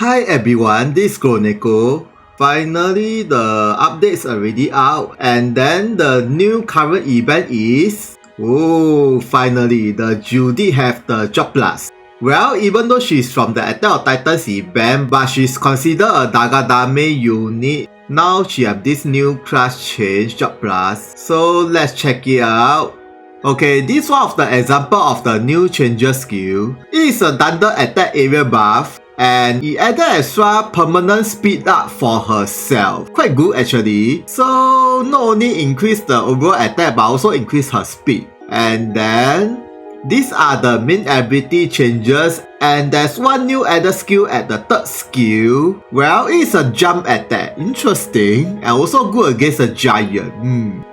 Hi everyone, this is Chronicle. Finally, the update's already out, and then the new current event is... Oh, finally, the Judith have the job plus. Well, even though she's from the Attack of Titans event, but she's considered a Taga Tame unit. Now she have this new class change job plus. So let's check it out. Okay, this one of the example of the new changer skill. It is a thunder attack area buff, and it added extra permanent speed up for herself. Quite good actually. So not only increase the overall attack but also increase her speed. And then these are the main ability changes, and there's one new added skill at the third skill. Well, it's a jump attack. Interesting. And also good against a giant.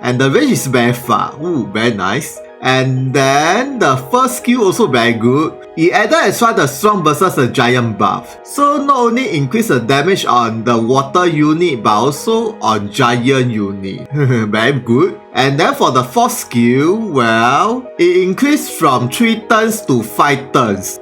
And the range is very far. Ooh, very nice. And then the first skill also very good. It added extra the strong versus a giant buff. So not only increase the damage on the water unit but also on giant unit. Very good. And then for the fourth skill, well, it increased from 3 turns to 5 turns.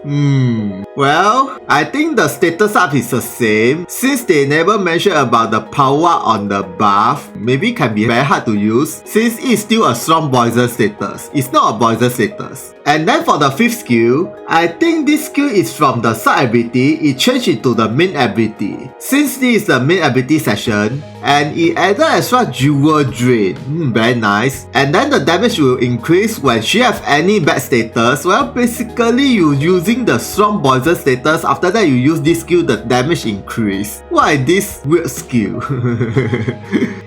Well, I think the status up is the same. Since they never mentioned about the power on the buff, maybe can be very hard to use since it's still a strong poison status. It's not a poison status. And then for the fifth skill, I think this skill is from the side ability. It changed it to the main ability. Since this is the main ability session, and it added extra jewel drain. Very nice. And then the damage will increase when she have any bad status. Well, basically you using the strong poison status. After that you use this skill, the damage increase. Why this weird skill?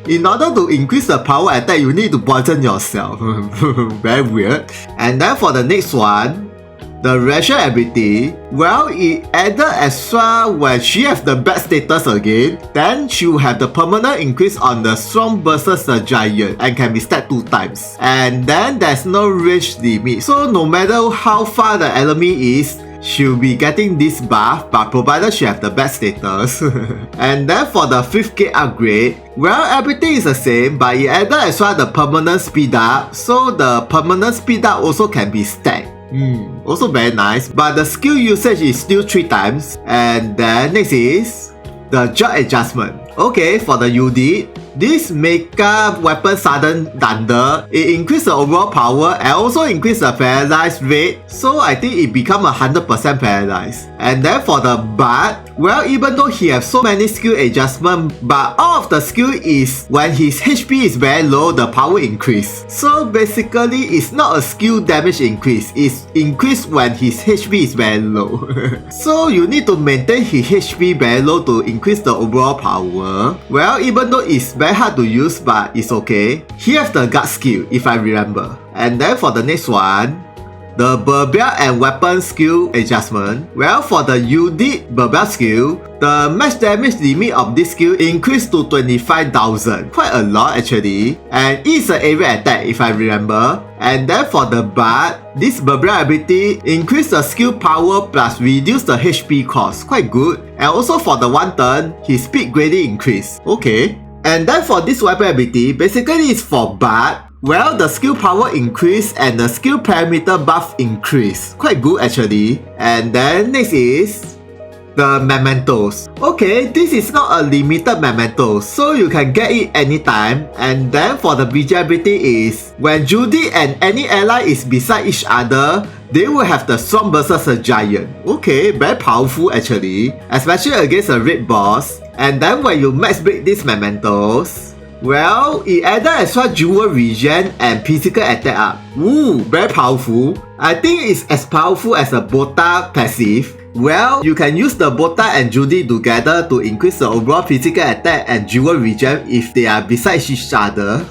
In order to increase the power attack, you need to poison yourself. Very weird. And then for the next one, the ration ability, well, it added extra when she has the bad status again. Then she will have the permanent increase on the strong versus the giant and can be stacked 2 times. And then there's no range limit. So no matter how far the enemy is, she'll be getting this buff, but provided she have the bad status. And then for the 5th gate upgrade, well, everything is the same, but it added extra the permanent speed up. So the permanent speed up also can be stacked. Also very nice, but the skill usage is still 3 times. And then next is the jump adjustment. Okay, for the Judith, this Mecha Weapon Sudden Thunder, it increased the overall power and also increased the paralyzed rate. So I think it become 100% paralyzed. And then for the Bard, well, even though he have so many skill adjustment, but all of the skill is when his HP is very low, the power increase. So basically, it's not a skill damage increase. It's increased when his HP is very low. So you need to maintain his HP very low to increase the overall power. Well, even though it's very hard to use, but it's okay. He has the gut skill, if I remember. And then for the next one, the Barbell and Weapon skill adjustment. Well, for the Judith Barbell skill, the max damage limit of this skill increased to 25,000. Quite a lot actually. And it's an area attack, if I remember. And then for the Bard, this Barbell ability increase the skill power plus reduce the HP cost. Quite good. And also for the 1 turn, his speed greatly increase. Okay. And then for this weapon ability, basically it's for Bard. Well, the skill power increase and the skill parameter buff increase. Quite good actually. And then next is the mementos. Okay, this is not a limited memento, so you can get it anytime. And then for the visibility is when Judy and any ally is beside each other, they will have the strong versus a giant. Okay, very powerful actually, especially against a red boss. And then when you max break these mementos, well, it added extra jewel regen and physical attack up. Ooh, very powerful. I think it's as powerful as a Bota passive. Well, you can use the Bota and Judy together to increase the overall physical attack and jewel regen if they are beside each other.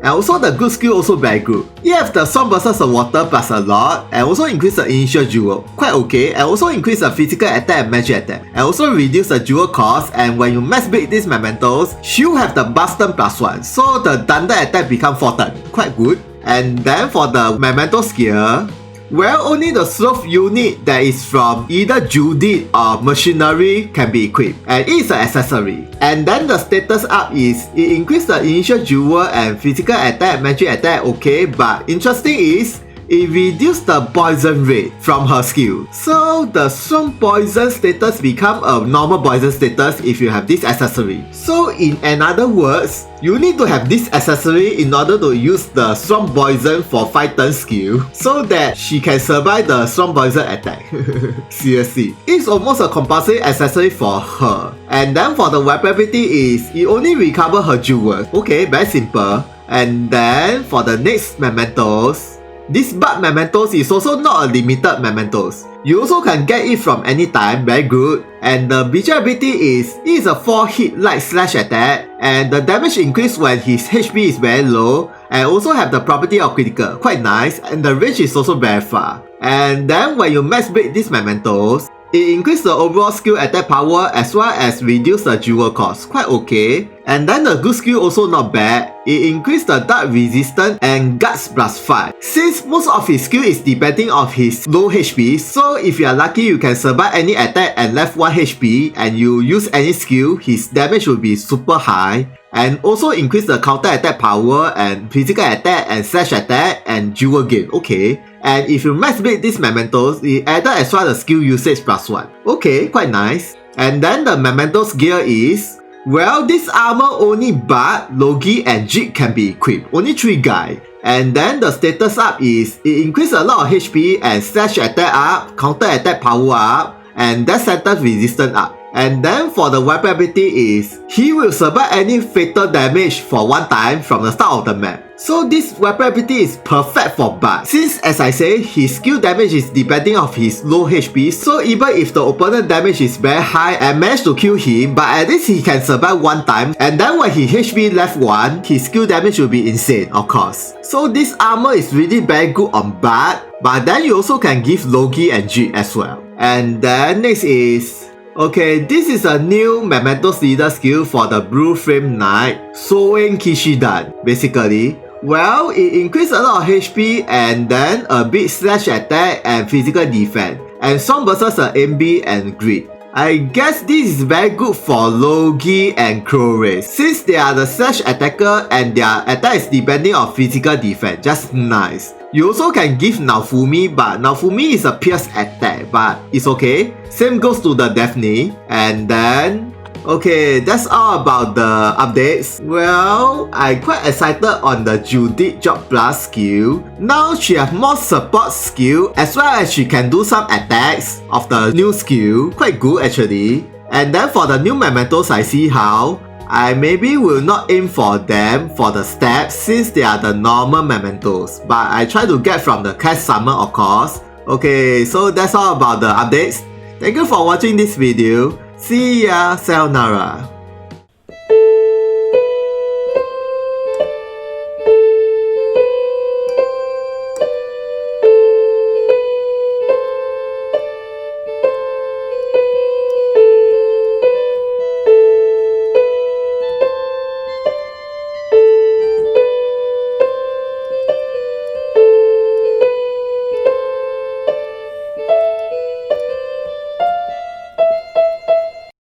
And also the good skill also very good. You have the strong versus the water plus a lot, and also increase the initial jewel. Quite okay, and also increase the physical attack and magic attack. And also reduce the jewel cost, and when you max break these mementos, she'll have the burst turn plus 1. So the thunder attack become 4 turn. Quite good. And then for the memento skill, well, only the sloth unit that is from either Judith or machinery can be equipped, and it's an accessory. And then the status up is it increases the initial jewel and physical attack, magic attack, okay, but interesting is it reduces the poison rate from her skill. So the strong poison status become a normal poison status if you have this accessory. So in another words, you need to have this accessory in order to use the strong poison for 5 turn skill so that she can survive the strong poison attack. Seriously, it's almost a compulsory accessory for her. And then for the weapon ability is it only recover her jewels. Okay, very simple. And then for the next mementos, this bug mementos is also not a limited mementos. You also can get it from any time, very good. And the visual ability is, it is a 4 hit light slash attack, and the damage increase when his HP is very low, and also have the property of critical, quite nice, and the range is also very far. And then when you max break these mementos, it increases the overall skill attack power as well as reduce the jewel cost, quite okay. And then the good skill also not bad, it increases the dark resistance and guts +5. Since most of his skill is depending on his low HP, so if you are lucky you can survive any attack and left 1 HP and you use any skill, his damage will be super high. And also increase the counter attack power and physical attack and slash attack and jewel gain, okay. And if you max break these mementos, it added as well the skill usage +1. Okay, quite nice. And then the mementos gear is, well, this armor only Bart, Logi and Jig can be equipped, only 3 guys. And then the status up is, it increases a lot of HP and slash attack up, counter attack power up, and death sentence resistance up. And then for the weapon ability is, he will survive any fatal damage for 1 time from the start of the map. So this weapon ability is perfect for Bart, since as I say, his skill damage is depending on his low HP, so even if the opponent damage is very high and manage to kill him, but at least he can survive 1 time, and then when his HP left 1, his skill damage will be insane, of course. So this armor is really very good on Bart, but then you also can give Logi and Jig as well. And then next is, okay, this is a new Mementos leader skill for the Blue Flame Knight, Soen Kishidan, basically. Well, it increases a lot of HP and then a bit slash attack and physical defense, and some versus MB and Grid. I guess this is very good for Logi and Crow Race, since they are the slash attacker and their attack is depending on physical defense, just nice. You also can give Naofumi, but Naofumi is a pierce attack, but it's okay. Same goes to the Daphne. And then, okay, that's all about the updates. Well, I'm quite excited on the Judith Job Plus skill. Now she has more support skill as well as she can do some attacks of the new skill. Quite good actually. And then for the new mementos, I see how I maybe will not aim for them for the steps since they are the normal mementos, but I try to get from the cash summon of course. Okay, so that's all about the updates. Thank you for watching this video. See ya, sayonara.